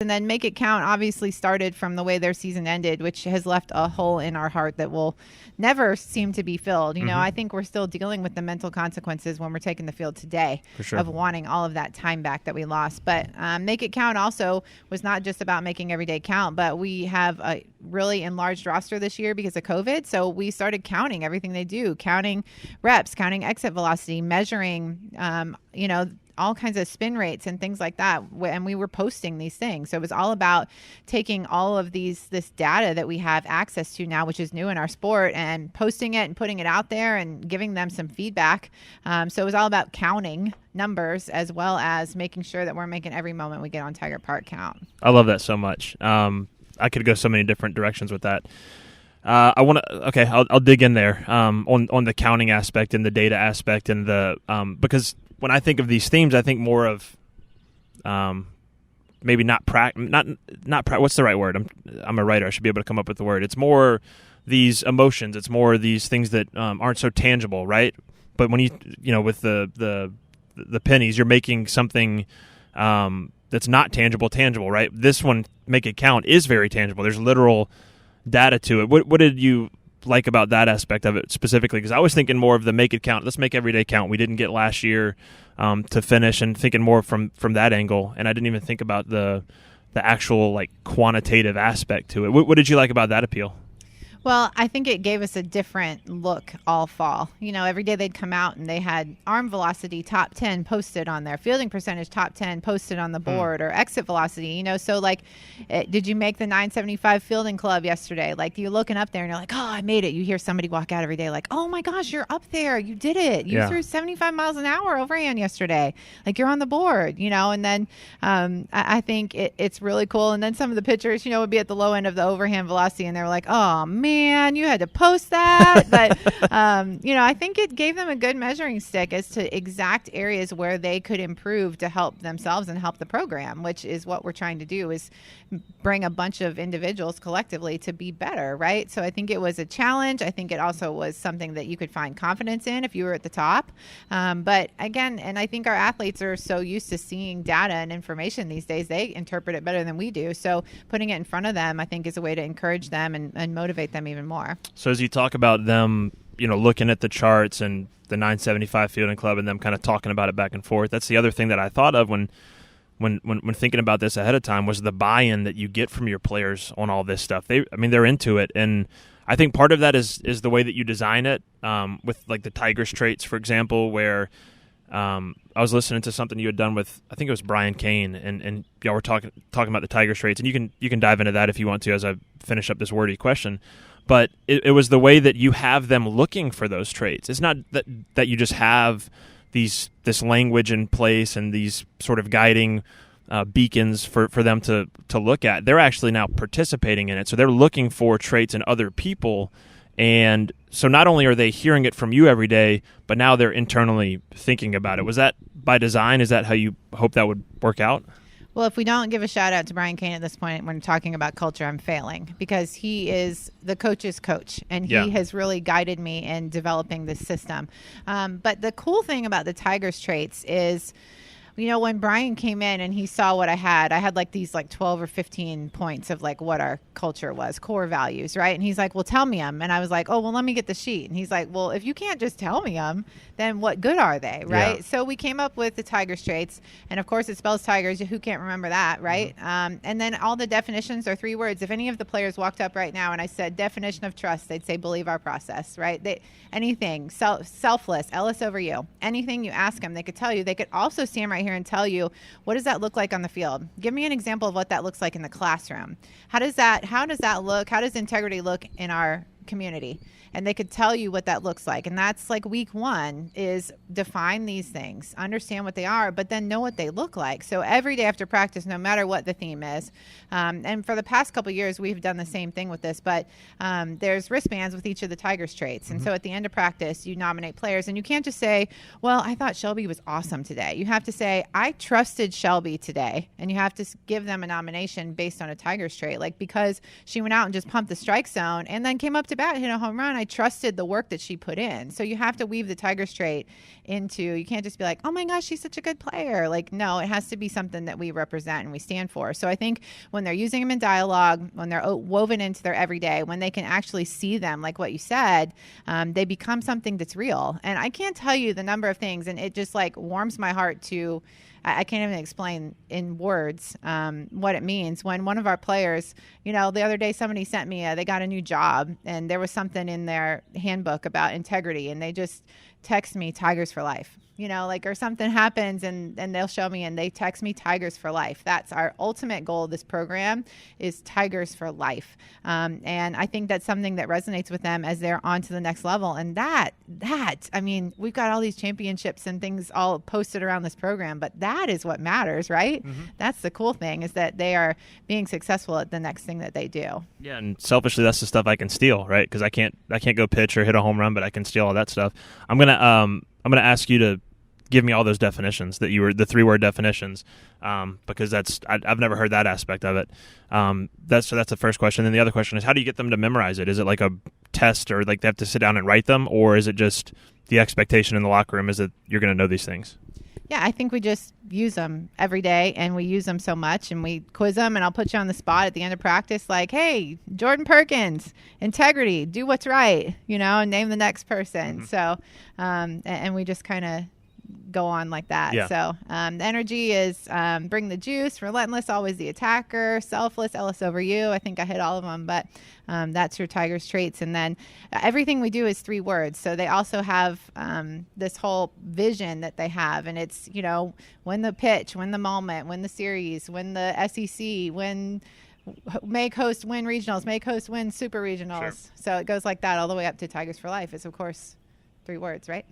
And then Make It Count obviously started from the way their season ended, which has left a hole in our heart that will never seem to be filled. You know, I think we're still dealing with the mental consequences when we're taking the field today of wanting all of that time back that we lost. But Make It Count also was not just about making every day count, but we have a really enlarged roster this year because of COVID. So we started counting everything they do, counting reps, counting exit velocity, measuring, all kinds of spin rates and things like that. And we were posting these things. So it was all about taking all of this data that we have access to now, which is new in our sport, and posting it and putting it out there and giving them some feedback. So it was all about counting numbers as well as making sure that we're making every moment we get on Tiger Park count. I love that so much. I could go so many different directions with that. I'll dig in there on the counting aspect and the data aspect and the because when I think of these themes, I think more of maybe not what's the right word? I'm a writer. I should be able to come up with the word. It's more these emotions. It's more these things that aren't so tangible, right? But when you with the pennies, you're making something that's not tangible, right? This one, Make It Count, is very tangible. There's literal data to it. What did you like about that aspect of it specifically? Because I was thinking more of the Make It Count. Let's make every day count. We didn't get last year to finish, and thinking more from that angle. And I didn't even think about the actual like quantitative aspect to it. What did you like about that appeal? Well, I think it gave us a different look all fall. Every day they'd come out and they had arm velocity top 10 posted on there, fielding percentage top 10 posted on the board, or exit velocity, so like, did you make the 975 fielding club yesterday? Like, you're looking up there and you're like, oh, I made it. You hear somebody walk out every day like, oh my gosh, you're up there. You did it. You threw 75 miles an hour overhand yesterday. Like, you're on the board, and then I think it's really cool. And then some of the pitchers, would be at the low end of the overhand velocity and they were like, oh man, you had to post that. But, I think it gave them a good measuring stick as to exact areas where they could improve to help themselves and help the program, which is what we're trying to do, is bring a bunch of individuals collectively to be better, right? So I think it was a challenge. I think it also was something that you could find confidence in if you were at the top. But again, and I think our athletes are so used to seeing data and information these days, they interpret it better than we do. So putting it in front of them, I think, is a way to encourage them and motivate them even more. So as you talk about them, looking at the charts and the 975 fielding club and them kind of talking about it back and forth, that's the other thing that I thought of when thinking about this ahead of time, was the buy-in that you get from your players on all this stuff. They're into it, and I think part of that is the way that you design it, with like the Tigers traits, for example, where I was listening to something you had done with, I think it was Brian Kane, and y'all were talking about the Tigers traits, and you can dive into that if you want to as I finish up this wordy question. But it was the way that you have them looking for those traits. It's not that you just have this language in place and these sort of guiding beacons for them to look at. They're actually now participating in it. So they're looking for traits in other people. And so not only are they hearing it from you every day, but now they're internally thinking about it. Was that by design? Is that how you hope that would work out? Well, if we don't give a shout out to Brian Kane at this point when talking about culture, I'm failing, because he is the coach's coach, and he has really guided me in developing this system. But the cool thing about the Tigers traits is, when Brian came in and he saw what I had like these like 12 or 15 points of like what our culture was, core values, right? And he's like, well, tell me them. And I was like, oh, well, let me get the sheet. And he's like, well, if you can't just tell me them, then what good are they, right? Yeah. So we came up with the Tigers traits, and of course it spells Tigers. Who can't remember that, right? Mm-hmm. And then all the definitions are 3 words. If any of the players walked up right now and I said definition of trust, they'd say believe our process, right? Anything, selfless, LS over you, anything you ask them, they could tell you. They could also stand right here and tell you, what does that look like on the field? Give me an example of what that looks like in the classroom. How does that look? How does integrity look in our community? And they could tell you what that looks like. And that's like week 1 is define these things, understand what they are, but then know what they look like. So every day after practice, no matter what the theme is, and for the past couple of years, we've done the same thing with this, but there's wristbands with each of the Tigers traits. And so at the end of practice, you nominate players, and you can't just say, well, I thought Shelby was awesome today. You have to say, I trusted Shelby today. And you have to give them a nomination based on a Tigers trait, like because she went out and just pumped the strike zone and then came up to to bat, hit a home run, I trusted the work that she put in. So you have to weave the Tigers trait into, you can't just be like, oh my gosh, she's such a good player. Like, no, it has to be something that we represent and we stand for. So I think when they're using them in dialogue, when they're woven into their everyday, when they can actually see them, like what you said, they become something that's real. And I can't tell you the number of things, and it just like warms my heart to, I can't even explain in words what it means. When one of our players, the other day somebody sent me, they got a new job, and there was something in their handbook about integrity, and they just text me Tigers for life. Or something happens and they'll show me and they text me Tigers for life. That's our ultimate goal of this program, is Tigers for life. And I think that's something that resonates with them as they're on to the next level. And we've got all these championships and things all posted around this program, but that is what matters, right? Mm-hmm. That's the cool thing, is that they are being successful at the next thing that they do. Yeah, and selfishly, that's the stuff I can steal, right? Because I can't go pitch or hit a home run, but I can steal all that stuff. I'm gonna ask you to give me all those definitions the 3-word definitions, because I've never heard that aspect of it. That's the first question. Then the other question is, how do you get them to memorize it? Is it like a test, or like they have to sit down and write them, or is it just the expectation in the locker room is that you're going to know these things? Yeah, I think we just use them every day, and we use them so much, and we quiz them, and I'll put you on the spot at the end of practice, like, hey, Jordan Perkins, integrity, do what's right, and name the next person. Mm-hmm. So, and we just kind of go on like that. Yeah. So the energy is bring the juice, relentless, always the attacker, selfless, LS over you. I think I hit all of them, but that's your Tigers traits. And then everything we do is 3 words. So they also have this whole vision that they have, and it's, win the pitch, win the moment, win the series, win the SEC, win, make host, win regionals, make host, win super regionals. Sure. So it goes like that all the way up to Tigers for life. It's, of course, 3 words, right?